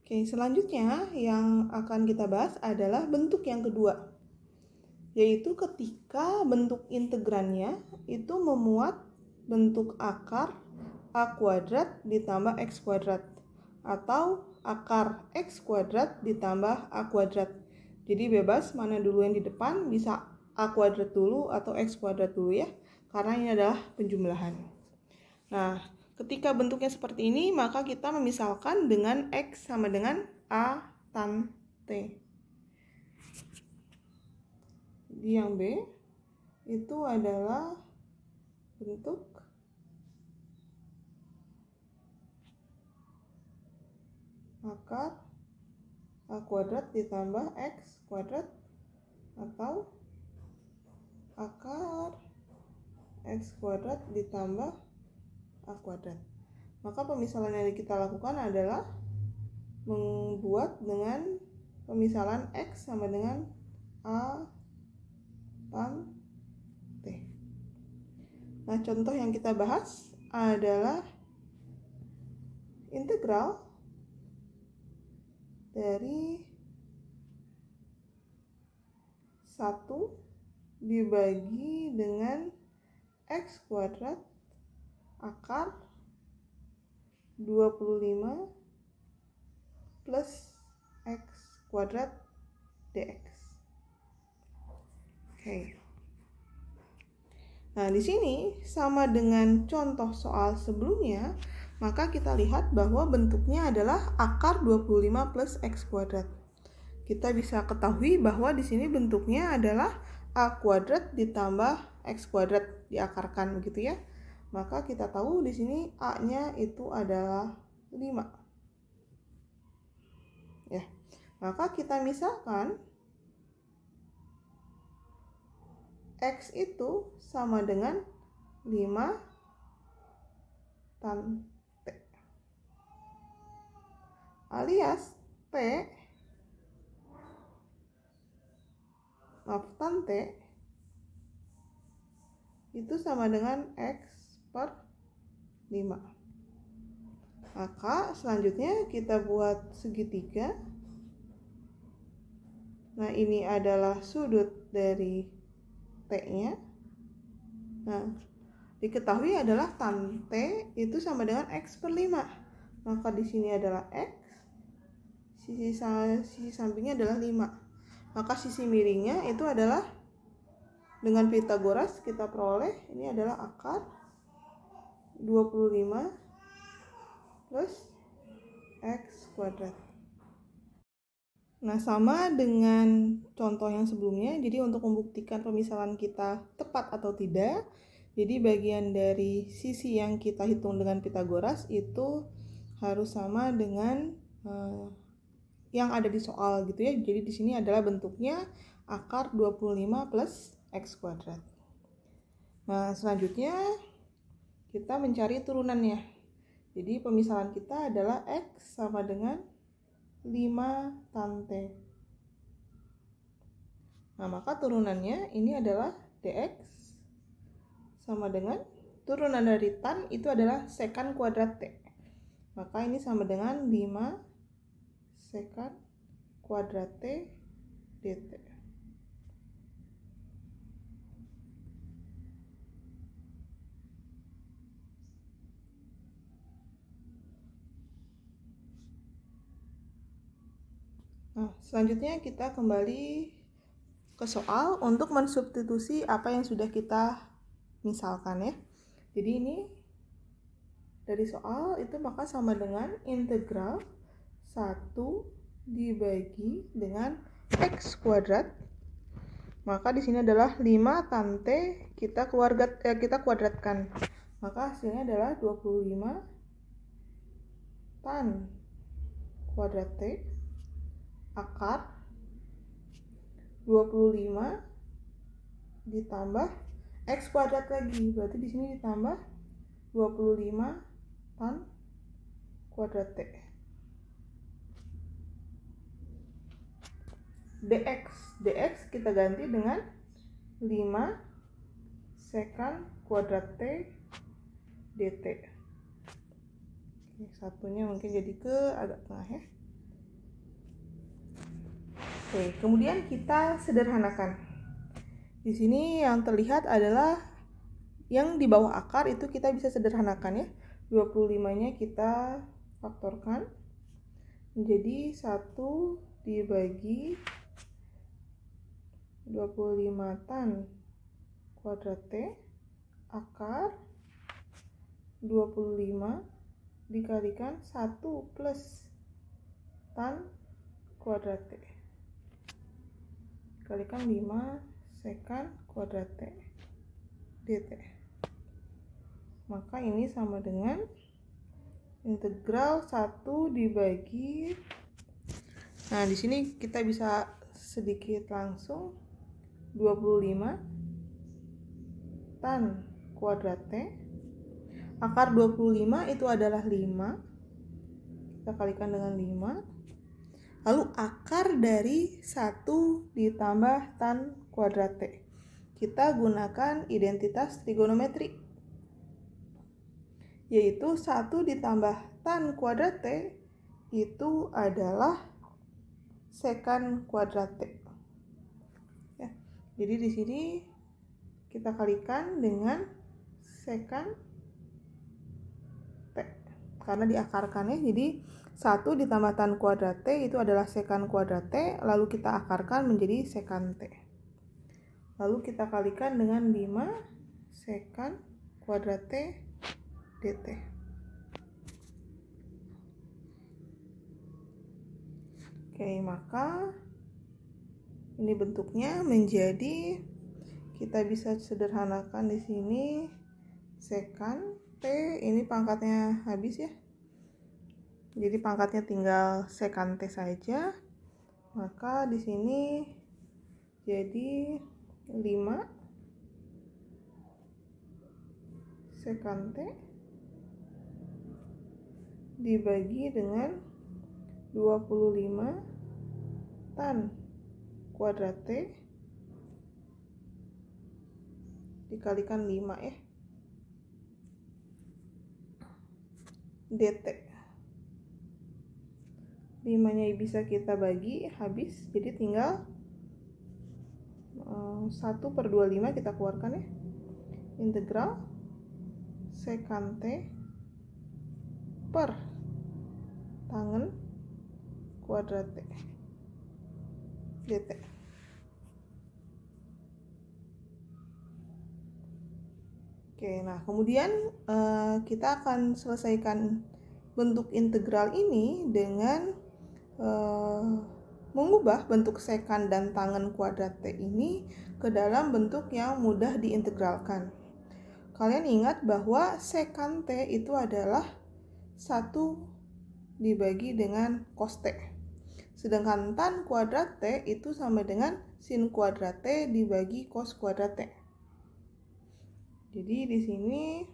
Oke, selanjutnya yang akan kita bahas adalah bentuk yang kedua, yaitu ketika bentuk integrannya itu memuat bentuk akar A kuadrat ditambah X kuadrat atau akar X kuadrat ditambah A kuadrat. Jadi bebas mana dulu yang di depan, bisa A kuadrat dulu atau X kuadrat dulu ya, karena ini adalah penjumlahan. Nah, ketika bentuknya seperti ini, maka kita memisalkan dengan X sama dengan A tan T. Jadi yang B itu adalah bentuk akar A kuadrat ditambah X kuadrat atau akar X kuadrat ditambah A kuadrat. Maka pemisalan yang kita lakukan adalah membuat dengan pemisalan X sama dengan A tan T. Nah, contoh yang kita bahas adalah integral dari 1 dibagi dengan X kuadrat akar 25 plus X kuadrat dx. Oke. Nah, di sini sama dengan contoh soal sebelumnya, maka kita lihat bahwa bentuknya adalah akar 25 plus X kuadrat. Kita bisa ketahui bahwa di sini bentuknya adalah A kuadrat ditambah X kuadrat diakarkan begitu ya. Maka kita tahu di sini A-nya itu adalah 5. Ya. Maka kita misalkan X itu sama dengan 5 tan T. Alias tan T itu sama dengan X per 5. Maka selanjutnya kita buat segitiga. Nah, ini adalah sudut dari T-nya. Nah, diketahui adalah tan T itu sama dengan X per 5. Maka di sini adalah X, sisi sampingnya adalah 5. Maka sisi miringnya itu adalah dengan Pitagoras kita peroleh ini adalah akar 25 plus X kuadrat. Nah, sama dengan contoh yang sebelumnya, jadi untuk membuktikan pemisalan kita tepat atau tidak, jadi bagian dari sisi yang kita hitung dengan Pitagoras itu harus sama dengan yang ada di soal gitu ya. Jadi di sini adalah bentuknya akar 25 plus X kuadrat. Nah, selanjutnya kita mencari turunannya. Jadi pemisalan kita adalah X sama dengan 5 tan T. Nah, maka turunannya ini adalah dx sama dengan turunan dari tan itu adalah sekan kuadrat T. Maka ini sama dengan 5 sekan kuadrat T dt. Nah, selanjutnya kita kembali ke soal untuk mensubstitusi apa yang sudah kita misalkan ya. Jadi ini dari soal itu maka sama dengan integral 1 dibagi dengan X kuadrat. Maka di sini adalah 5 tan T kita kuadratkan. Maka hasilnya adalah 25 tan kuadrat T akar 25 ditambah X kuadrat lagi. Berarti di sini ditambah 25 tan kuadrat T. dx kita ganti dengan 5 sekan kuadrat T dt. Oke, satunya mungkin jadi ke agak tengah ya. Oke, kemudian kita sederhanakan. Di sini yang terlihat adalah yang di bawah akar itu kita bisa sederhanakan ya. 25-nya kita faktorkan menjadi 1 dibagi 25 tan kuadrat T akar 25 dikalikan 1 plus tan kuadrat T dikalikan 5 sekan kuadrat T dt. Maka ini sama dengan integral 1 dibagi, nah di sini kita bisa sedikit langsung 25 tan kuadrat T akar 25 itu adalah 5, kita kalikan dengan 5, lalu akar dari 1 ditambah tan kuadrat T. Kita gunakan identitas trigonometri, yaitu 1 ditambah tan kuadrat T itu adalah sekan kuadrat T. Ya, jadi di sini kita kalikan dengan sekan T karena diakarkan ya. Jadi 1 ditambah tan kuadrat T itu adalah sekan kuadrat T, lalu kita akarkan menjadi sekan T. Lalu kita kalikan dengan 5 sekan kuadrat T dt. Oke, maka ini bentuknya menjadi, kita bisa sederhanakan di sini sekan T, ini pangkatnya habis ya. Jadi pangkatnya tinggal sekan T saja. Maka di sini jadi 5 sekan T dibagi dengan 25 tan kuadrat T dikalikan 5 ya dt. 5-nya bisa kita bagi habis, jadi tinggal 1/25 kita keluarkan ya, integral sekan T per tangen kuadrat T dt. Oke, nah kemudian kita akan selesaikan bentuk integral ini dengan mengubah bentuk sekan dan tangen kuadrat T ini ke dalam bentuk yang mudah diintegralkan. Kalian ingat bahwa sekan T itu adalah 1 dibagi dengan cos T. Sedangkan tan kuadrat T itu sama dengan sin kuadrat T dibagi cos kuadrat T. Jadi di sini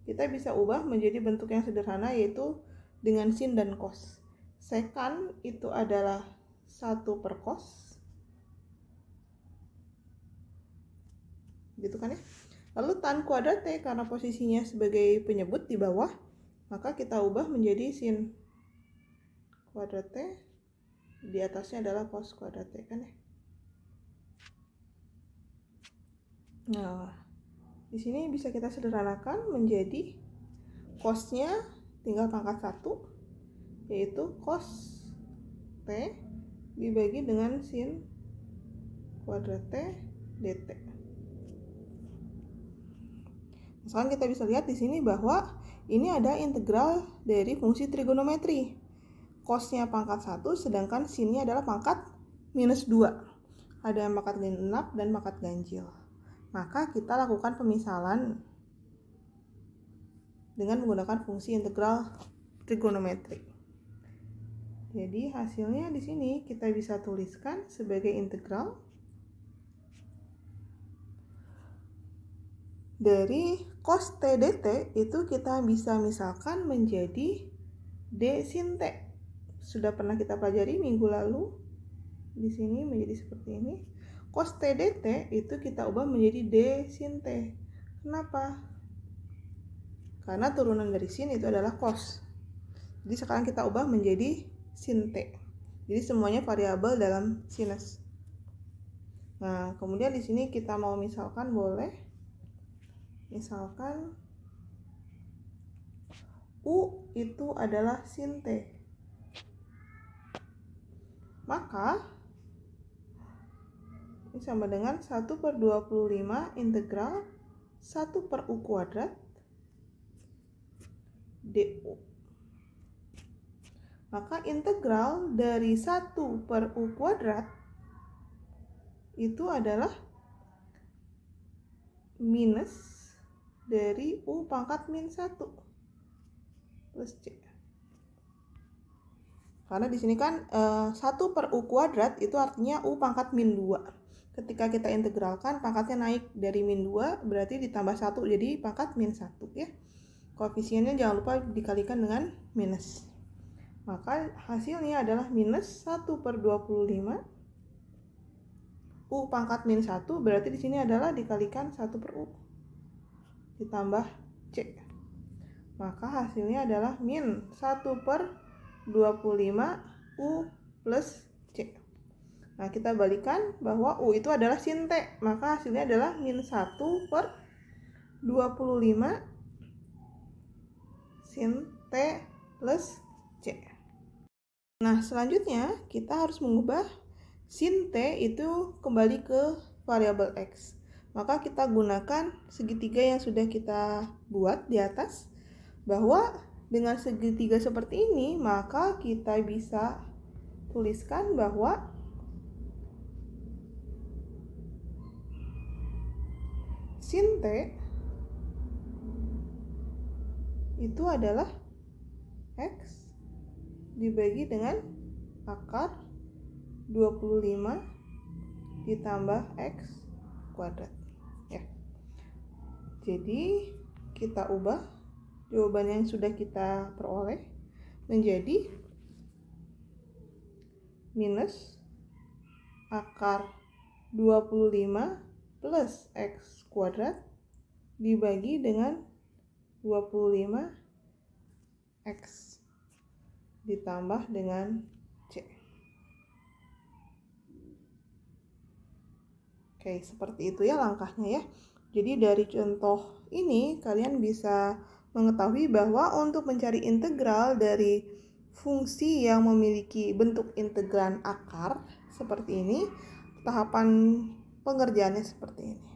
kita bisa ubah menjadi bentuk yang sederhana, yaitu dengan sin dan cos. Sekan itu adalah 1 per cos, gitu kan ya. Lalu tan kuadrat T karena posisinya sebagai penyebut di bawah, maka kita ubah menjadi sin kuadrat T, di atasnya adalah cos kuadrat T kan ya. Nah, di sini bisa kita sederhanakan menjadi cosnya tinggal pangkat 1, yaitu cos T dibagi dengan sin kuadrat T dt. Misalkan kita bisa lihat di sini bahwa ini ada integral dari fungsi trigonometri. Cosnya pangkat 1, sedangkan sinnya adalah pangkat minus 2. Ada yang pangkat genap dan pangkat ganjil. Maka kita lakukan pemisalan dengan menggunakan fungsi integral trigonometri. Jadi hasilnya di sini kita bisa tuliskan sebagai integral dari cos T dt itu kita bisa misalkan menjadi d sin T. Sudah pernah kita pelajari minggu lalu. Di sini menjadi seperti ini. Cos T dt itu kita ubah menjadi d sin T. Kenapa? Karena turunan dari sin itu adalah cos. Jadi sekarang kita ubah menjadi sin T. Jadi semuanya variabel dalam sinus. Nah, kemudian di sini kita mau misalkan boleh. Misalkan U itu adalah sin T. Maka ini sama dengan 1/25 integral 1/U kuadrat du. Maka integral dari 1/U kuadrat itu adalah minus dari U pangkat min 1 plus C. Karena di sini kan 1/U kuadrat itu artinya U pangkat min 2. Ketika kita integralkan, pangkatnya naik dari min 2, berarti ditambah 1, jadi pangkat min 1 ya. Koefisiennya jangan lupa dikalikan dengan minus. Maka hasilnya adalah minus 1/25 U pangkat min 1, berarti di sini adalah dikalikan 1/U ditambah C. Maka hasilnya adalah min 1/25 U plus C. Nah, kita balikan bahwa U itu adalah sin T, maka hasilnya adalah min 1/25 sin T plus C. Nah, selanjutnya kita harus mengubah sin T itu kembali ke variabel X. Maka kita gunakan segitiga yang sudah kita buat di atas, bahwa dengan segitiga seperti ini, maka kita bisa tuliskan bahwa sin T itu adalah X dibagi dengan akar 25 ditambah X kuadrat ya. Jadi kita ubah jawaban yang sudah kita peroleh menjadi minus akar 25 plus X kuadrat dibagi dengan 25 X ditambah dengan C. Oke, seperti itu ya langkahnya ya. Jadi dari contoh ini kalian bisa mengetahui bahwa untuk mencari integral dari fungsi yang memiliki bentuk integran akar seperti ini, tahapan pengerjaannya seperti ini.